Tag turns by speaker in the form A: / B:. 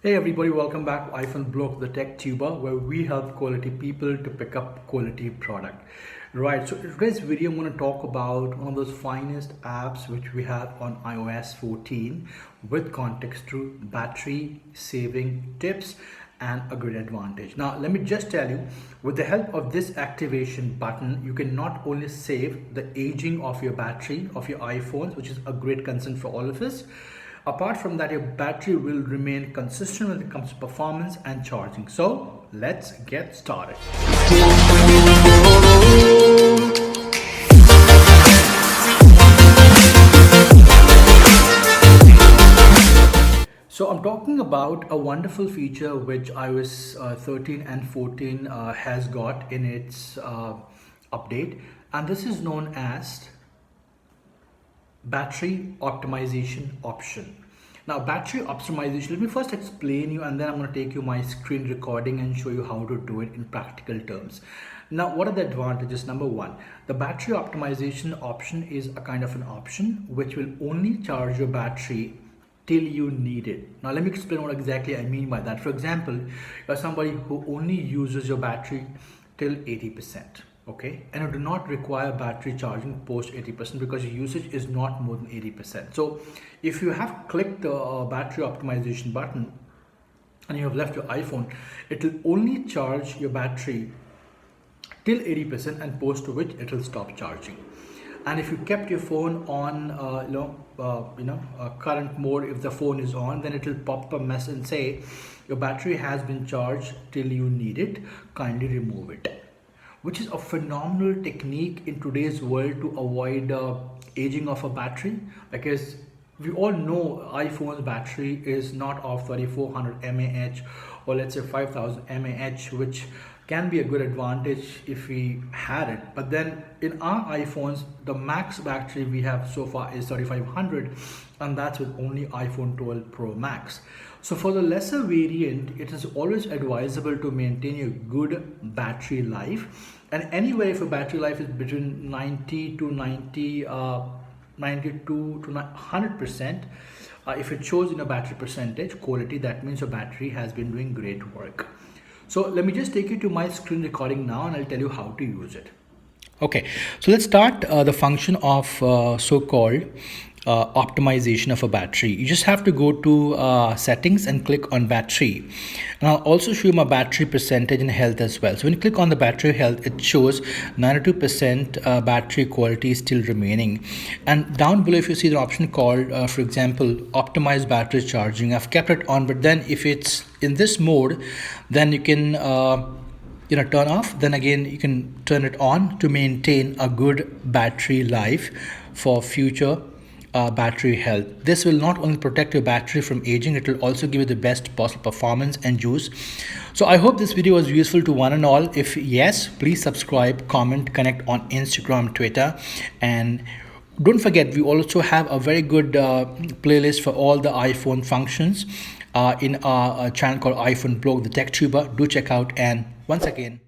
A: Hey everybody, welcome back to Iphone Bloke, the tech tuber, where we help quality people to pick up quality product. Right, so in today's video, I'm going to talk about one of those finest apps which we have on iOS 14 with context to battery saving tips and a good advantage. Now, let me just tell you, with the help of this activation button, you can not only save the aging of your battery of your iPhones, which is a great concern for all of us. Apart from that, your battery will remain consistent when it comes to performance and charging. So let's get started. So I'm talking about a wonderful feature which iOS 13 and 14 has got in its update, and this is known as battery optimization option. Now, battery optimization, let me first explain you, and then I'm going to take you my screen recording and show you how to do it in practical terms. Now, what are the advantages? Number one, the battery optimization option is a kind of an option which will only charge your battery till you need it. Now, let me explain what exactly I mean by that. For example, you're somebody who only uses your battery till 80%. Okay, and you do not require battery charging post 80% because your usage is not more than 80%. So if you have clicked the battery optimization button and you have left your iPhone, it will only charge your battery till 80%, and post to which it will stop charging. And if you kept your phone on current mode, if the phone is on, then it will pop up a message and say your battery has been charged till you need it, kindly remove it, which is a phenomenal technique in today's world to avoid aging of a battery, because we all know iPhone's battery is not of 3400 mAh or let's say 5000 mAh, which can be a good advantage if we had it. But then in our iPhones, the max battery we have so far is 3500, and that's with only iPhone 12 Pro Max. So for the lesser variant, it is always advisable to maintain a good battery life. And anyway, if a battery life is between 92 to 100%, if it shows in a battery percentage quality, that means your battery has been doing great work. So let me just take you to my screen recording now, and I'll tell you how to use it. Okay, so let's start the function of so-called optimization of a battery. You just have to go to settings and click on battery, and I'll also show you my battery percentage and health as well. So when you click on the battery health, it shows 92% battery quality is still remaining, and down below if you see the option called for example optimized battery charging, I've kept it on, but then if it's in this mode, then you can turn off, then again you can turn it on to maintain a good battery life for future battery health. This will not only protect your battery from aging, it will also give you the best possible performance and use. So I hope this video was useful to one and all. If yes, please subscribe, comment, connect on Instagram, Twitter, and don't forget, we also have a very good playlist for all the iPhone functions in our channel called iPhone Bloke, the tech tuber. Do check out, and once again,